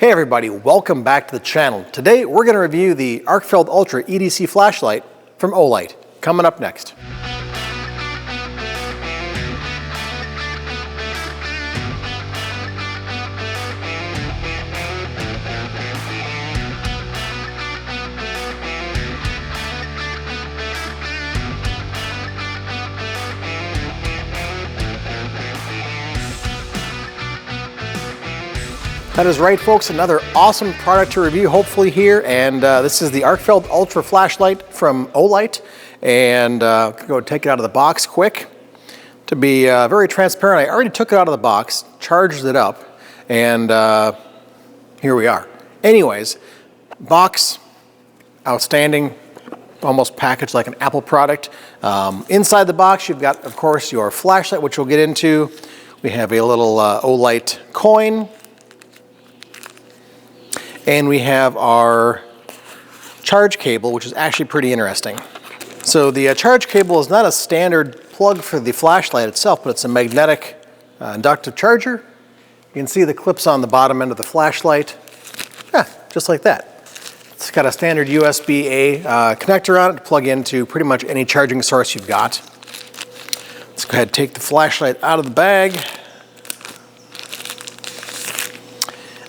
Hey everybody, welcome back to the channel. Today we're going to review the Arcfeld Ultra EDC flashlight from Olight. Coming up next. That is right, folks, another awesome product to review hopefully here, and this is the Arcfeld Ultra flashlight from Olight, and go take it out of the box quick. To be very transparent, I already took it out of the box, charged it up, and here we are. Anyways, box, outstanding, almost packaged like an Apple product. Inside the box you've got, of course, your flashlight, which we'll get into. We have a little Olight coin. And we have our charge cable, which is actually pretty interesting. So the charge cable is not a standard plug for the flashlight itself, but it's a magnetic inductive charger. You can see the clips on the bottom end of the flashlight. Yeah, just like that. It's got a standard USB-A connector on it to plug into pretty much any charging source you've got. Let's go ahead and take the flashlight out of the bag.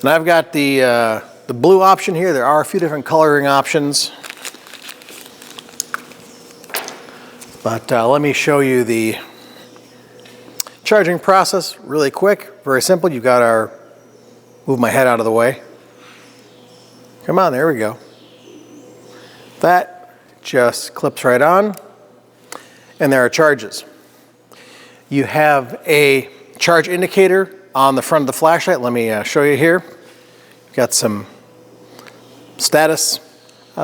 And I've got the blue option here. There are a few different coloring options. But let me show you the charging process really quick. Very simple. You've got our, move my head out of the way. Come on, there we go. That just clips right on. And there are charges. You have a charge indicator on the front of the flashlight. Let me show you here. Got some status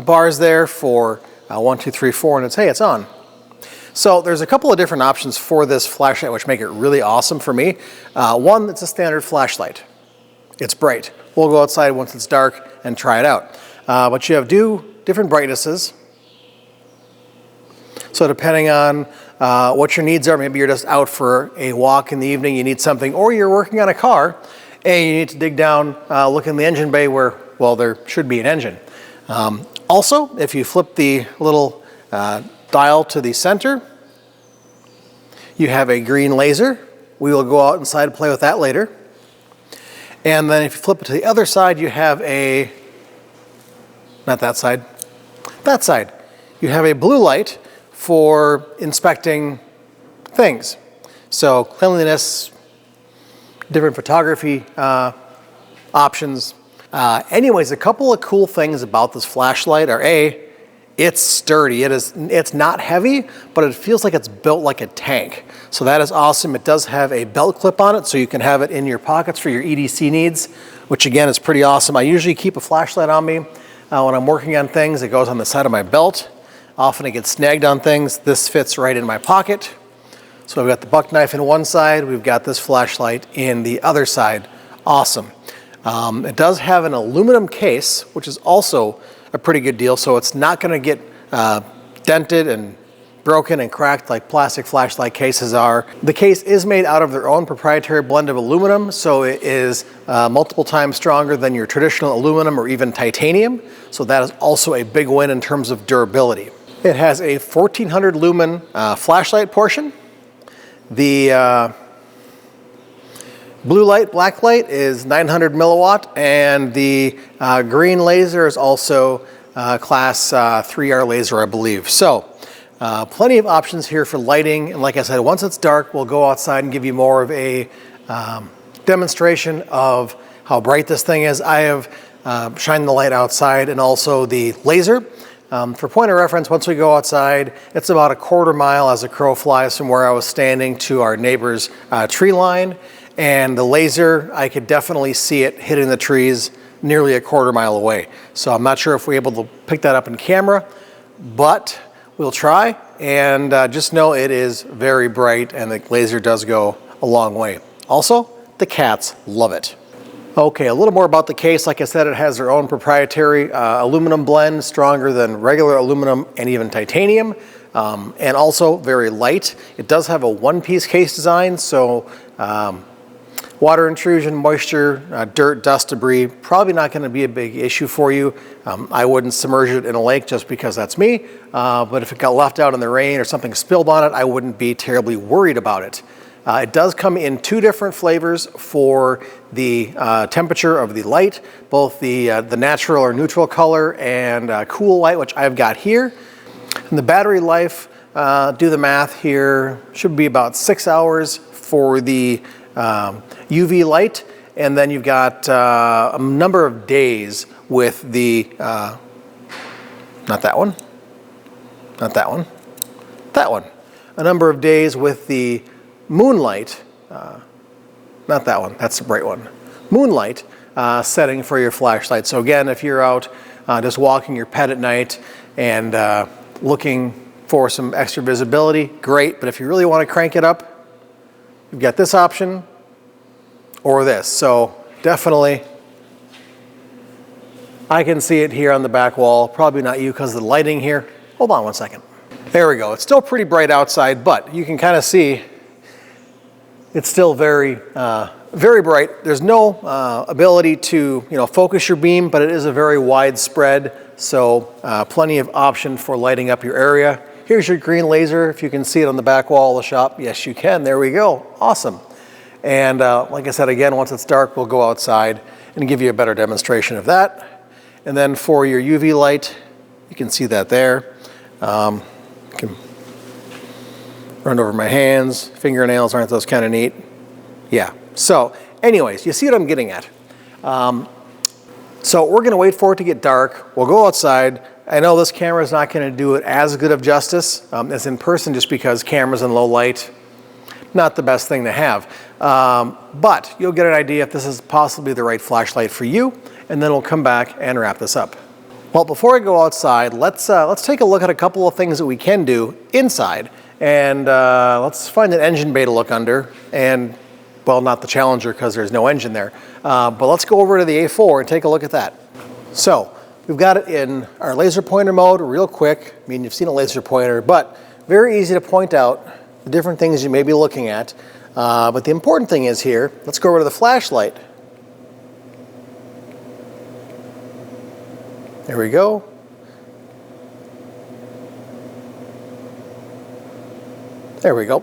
bars there for 1, 2, 3, 4, and it's on. So there's a couple of different options for this flashlight which make it really awesome for me. One, it's a standard flashlight. It's bright. We'll go outside once it's dark and try it out. But you have different brightnesses. So depending on what your needs are, maybe you're just out for a walk in the evening, you need something, or you're working on a car, and you need to dig down, look in the engine bay where, well, there should be an engine. Also, if you flip the little dial to the center, you have a green laser. We will go out inside and play with that later. And then if you flip it to the other side, you have a, not that side, that side. You have a blue light for inspecting things. So cleanliness, different photography options. Anyways, a couple of cool things about this flashlight are A, it's sturdy. It's not heavy, but it feels like it's built like a tank. So that is awesome. It does have a belt clip on it, so you can have it in your pockets for your EDC needs, which again is pretty awesome. I usually keep a flashlight on me when I'm working on things. It goes on the side of my belt. Often it gets snagged on things. This fits right in my pocket. So we've got the buck knife in one side, we've got this flashlight in the other side. Awesome. It does have an aluminum case, which is also a pretty good deal, so it's not going to get dented and broken and cracked like plastic flashlight cases are. The case is made out of their own proprietary blend of aluminum, so it is multiple times stronger than your traditional aluminum or even titanium, so that is also a big win in terms of durability. It has a 1400 lumen flashlight portion. The blue light, black light is 900 milliwatt, and the green laser is also class 3R laser, I believe. So plenty of options here for lighting, and like I said, once it's dark, we'll go outside and give you more of a demonstration of how bright this thing is. I have shined the light outside and also the laser. For point of reference, once we go outside, it's about a quarter mile as a crow flies from where I was standing to our neighbor's tree line. And the laser, I could definitely see it hitting the trees nearly a quarter mile away. So I'm not sure if we're able to pick that up in camera, but we'll try. And just know it is very bright and the laser does go a long way. Also, the cats love it. Okay, a little more about the case. Like I said, it has their own proprietary aluminum blend, stronger than regular aluminum and even titanium, and also very light. It does have a one-piece case design, so Water intrusion, moisture, dirt, dust, debris, probably not going to be a big issue for you. I wouldn't submerge it in a lake just because that's me, but if it got left out in the rain or something spilled on it, I wouldn't be terribly worried about it. It does come in 2 different flavors for the temperature of the light, both the natural or neutral color and cool light, which I've got here. And the battery life, do the math here, should be about 6 hours for the UV light, and then you've got a number of days with the, not that one, not that one, that one. A number of days with the moonlight, not that one, that's the bright one, moonlight setting for your flashlight. So again, if you're out just walking your pet at night and looking for some extra visibility, great, but if you really want to crank it up, you've got this option or this. So definitely, I can see it here on the back wall. Probably not you because of the lighting here. Hold on one second. There we go. It's still pretty bright outside, but you can kind of see it's still very, very bright. There's no ability to, focus your beam, but it is a very wide spread, so plenty of option for lighting up your area. Here's your green laser. If you can see it on the back wall of the shop, yes, you can. There we go. Awesome. And like I said, again, once it's dark, we'll go outside and give you a better demonstration of that. And then for your UV light, you can see that there. I can run over my hands. Fingernails, aren't those kind of neat? Yeah. So anyways, you see what I'm getting at. So we're going to wait for it to get dark. We'll go outside. I know this camera is not going to do it as good of justice as in person, just because cameras in low light, not the best thing to have. But you'll get an idea if this is possibly the right flashlight for you, and then we'll come back and wrap this up. Well, before I go outside, let's take a look at a couple of things that we can do inside, and let's find an engine bay to look under, and well, not the Challenger because there's no engine there, but let's go over to the A4 and take a look at that. So we've got it in our laser pointer mode real quick. I mean, you've seen a laser pointer, but very easy to point out the different things you may be looking at. But the important thing is here, let's go over to the flashlight. There we go. There we go.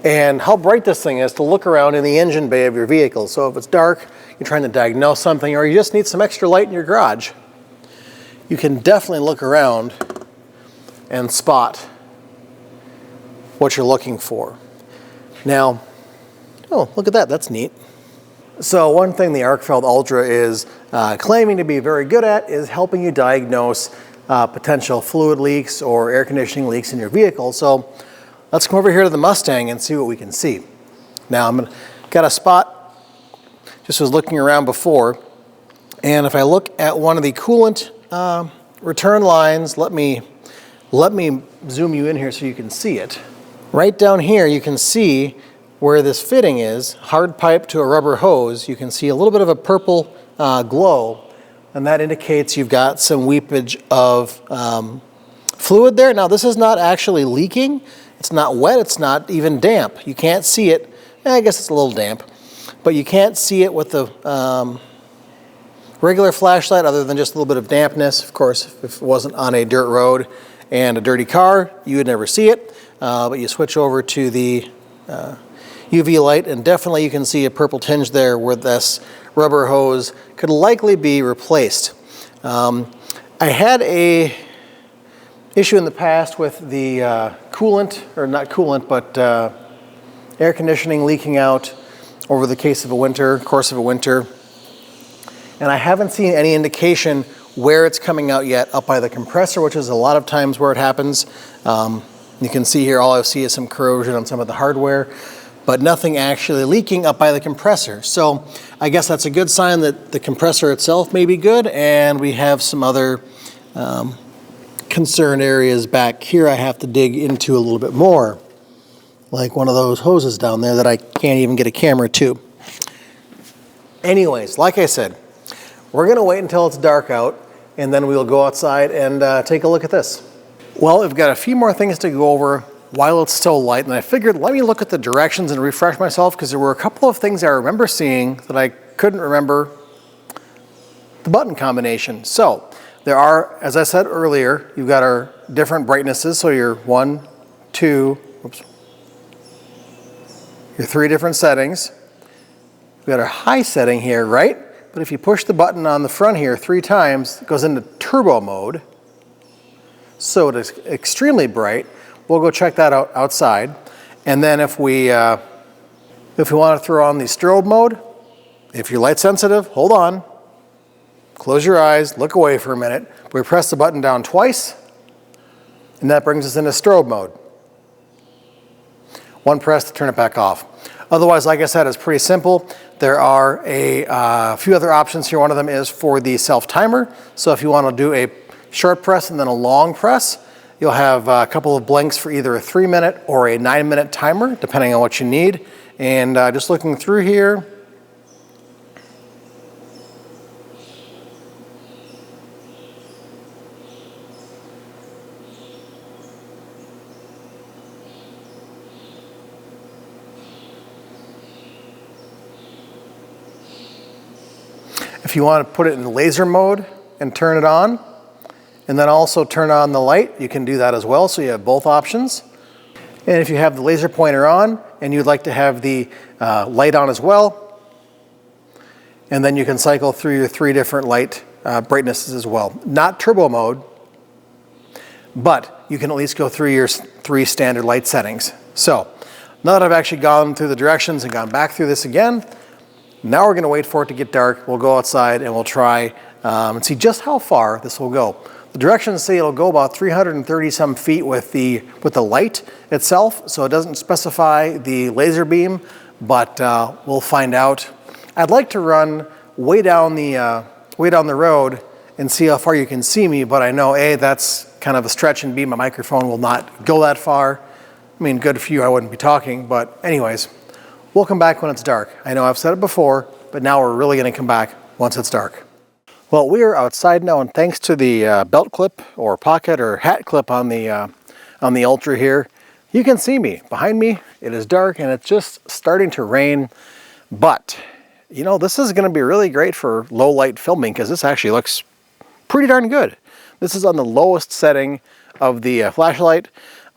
And how bright this thing is to look around in the engine bay of your vehicle. So if it's dark, you're trying to diagnose something, or you just need some extra light in your garage, you can definitely look around and spot what you're looking for. Now, oh, look at that, that's neat. So one thing the Arcfeld Ultra is claiming to be very good at is helping you diagnose potential fluid leaks or air conditioning leaks in your vehicle. So let's come over here to the Mustang and see what we can see. Now got a spot, just was looking around before, and if I look at one of the coolant return lines, let me zoom you in here so you can see it. Right down here you can see where this fitting is, hard pipe to a rubber hose. You can see a little bit of a purple glow, and that indicates you've got some weepage of fluid there. Now this is not actually leaking. It's not wet, it's not even damp. You can't see it. I guess it's a little damp, but you can't see it with the regular flashlight other than just a little bit of dampness. Of course, if it wasn't on a dirt road and a dirty car, you would never see it. But you switch over to the UV light, and definitely you can see a purple tinge there where this rubber hose could likely be replaced. I had a issue in the past with the coolant, or not coolant, but air conditioning leaking out over the course of a winter. And I haven't seen any indication where it's coming out yet up by the compressor, which is a lot of times where it happens. You can see here, all I see is some corrosion on some of the hardware, but nothing actually leaking up by the compressor. So I guess that's a good sign that the compressor itself may be good, and we have some other concern areas back here I have to dig into a little bit more, like one of those hoses down there that I can't even get a camera to. Anyways, like I said, we're gonna wait until it's dark out, and then we'll go outside and take a look at this. Well, we've got a few more things to go over while it's still light, and I figured let me look at the directions and refresh myself, because there were a couple of things I remember seeing that I couldn't remember the button combination. So there are, as I said earlier, you've got our different brightnesses. So your 1, 2, your 3 different settings. We've got our high setting here, right? But if you push the button on the front here 3 times, it goes into turbo mode. So it is extremely bright. We'll go check that out outside. And then if we want to throw on the strobe mode, if you're light sensitive, hold on. Close your eyes, look away for a minute. We press the button down twice, and that brings us into strobe mode. 1 press to turn it back off. Otherwise, like I said, it's pretty simple. There are a few other options here. One of them is for the self-timer. So if you want to do a short press and then a long press, you'll have a couple of blinks for either a 3-minute or a 9-minute timer, depending on what you need. And just looking through here, if you want to put it in laser mode and turn it on, and then also turn on the light, you can do that as well, so you have both options. And if you have the laser pointer on and you'd like to have the light on as well, and then you can cycle through your 3 different light brightnesses as well. Not turbo mode, but you can at least go through your 3 standard light settings. So now that I've actually gone through the directions and gone back through this again, now we're going to wait for it to get dark. We'll go outside and we'll try and see just how far this will go. The directions say it'll go about 330 some feet with the light itself, so it doesn't specify the laser beam, but we'll find out. I'd like to run way down the road and see how far you can see me, but I know that's kind of a stretch, and B, my microphone will not go that far. I mean, good for you, I wouldn't be talking, but anyways. We'll come back when it's dark. I know I've said it before, but now we're really going to come back once it's dark. Well, we are outside now, and thanks to the belt clip or pocket or hat clip on the Ultra here, you can see me. Behind me, it is dark and it's just starting to rain, but you know, this is going to be really great for low light filming because this actually looks pretty darn good. This is on the lowest setting of the flashlight.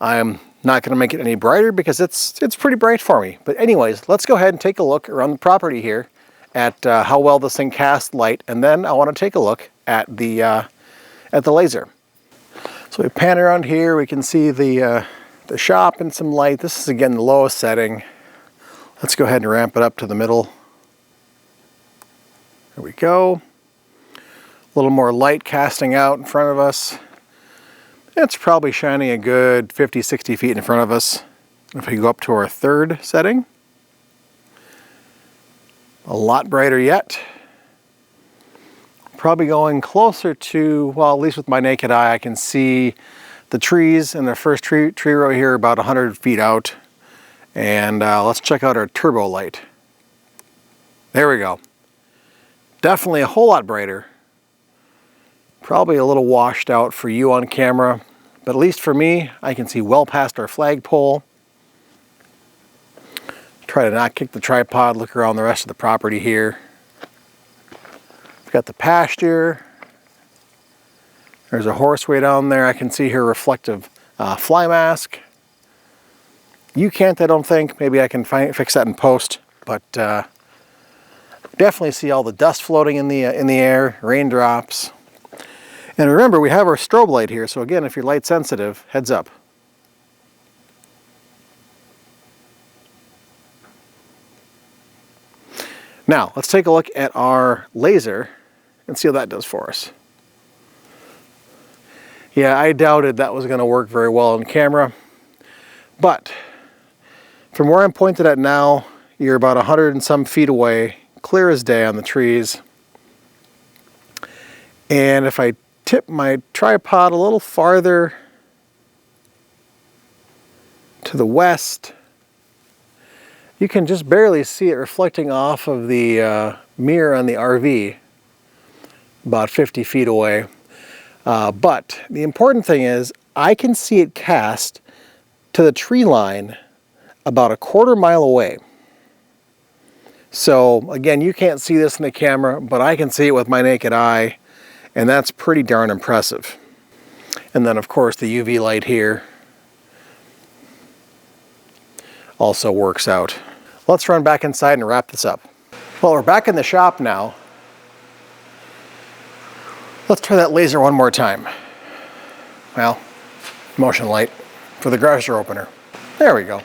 I'm not going to make it any brighter because it's pretty bright for me. But anyways, let's go ahead and take a look around the property here at how well this thing casts light, and then I want to take a look at the laser. So we pan around here, we can see the shop and some light. This is again the lowest setting. Let's go ahead and ramp it up to the middle. There we go. A little more light casting out in front of us. It's probably shining a good 50, 60 feet in front of us. If we go up to our 3rd setting, a lot brighter yet. Probably going closer to, well, at least with my naked eye, I can see the trees in the first tree row here about 100 feet out. And let's check out our turbo light. There we go. Definitely a whole lot brighter. Probably a little washed out for you on camera, but at least for me, I can see well past our flagpole. Try to not kick the tripod, look around the rest of the property here. We've got the pasture. There's a horse way down there. I can see her reflective fly mask. You can't, I don't think. Maybe I can fix that in post, but definitely see all the dust floating in the air, raindrops. And remember, we have our strobe light here, so again, if you're light sensitive, heads up. Now, let's take a look at our laser and see how that does for us. Yeah, I doubted that was going to work very well on camera, but from where I'm pointed at now, you're about 100 and some feet away, clear as day on the trees. And if I tip my tripod a little farther to the west, you can just barely see it reflecting off of the mirror on the RV about 50 feet away. But the important thing is I can see it cast to the tree line about a quarter-mile away. So again, you can't see this in the camera, but I can see it with my naked eye, and that's pretty darn impressive. And then of course the UV light here also works out. Let's run back inside and wrap this up. Well, we're back in the shop now. Let's try that laser one more time. Well, motion light for the garage door opener. There we go.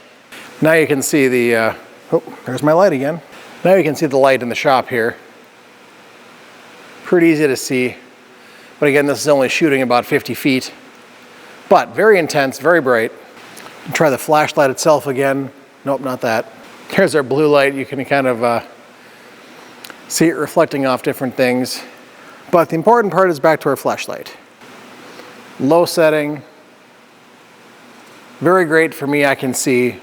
Now you can see the, oh, there's my light again. Now you can see the light in the shop here. Pretty easy to see. But again, this is only shooting about 50 feet. But very intense, very bright. Try the flashlight itself again. Nope, not that. Here's our blue light. You can kind of see it reflecting off different things. But the important part is back to our flashlight. Low setting. Very great for me, I can see.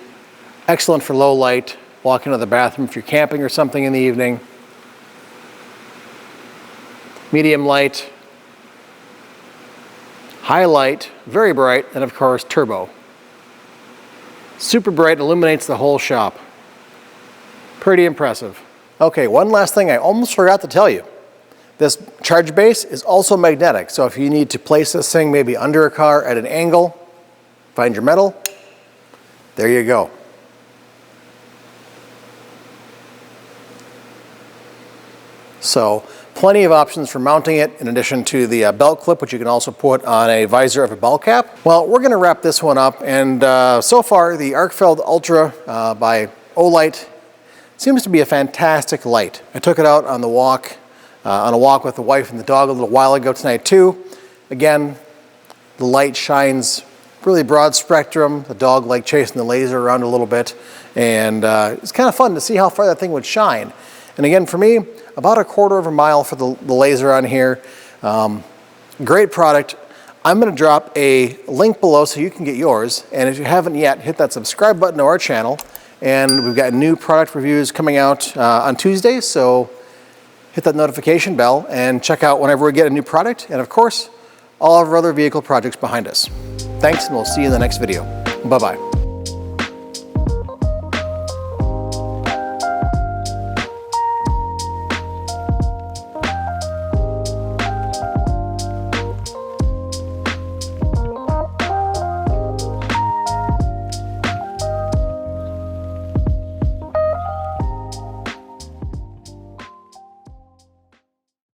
Excellent for low light. Walk into the bathroom if you're camping or something in the evening. Medium light. High light, very bright, and of course turbo. Super bright, illuminates the whole shop. Pretty impressive. Okay, one last thing I almost forgot to tell you. This charge base is also magnetic, so if you need to place this thing maybe under a car at an angle, find your metal, there you go. So plenty of options for mounting it in addition to the belt clip, which you can also put on a visor of a ball cap. Well, we're going to wrap this one up, and so far the Arcfeld Ultra by Olight seems to be a fantastic light. I took it out on the walk, on a walk with the wife and the dog a little while ago tonight too. Again, the light shines really broad spectrum. The dog liked chasing the laser around a little bit, and it's kind of fun to see how far that thing would shine. And again, for me, about a quarter of a mile for the laser on here. Great product. I'm going to drop a link below so you can get yours. And if you haven't yet, hit that subscribe button to our channel. And we've got new product reviews coming out on Tuesdays, so hit that notification bell and check out whenever we get a new product. And of course, all of our other vehicle projects behind us. Thanks, and we'll see you in the next video. Bye-bye.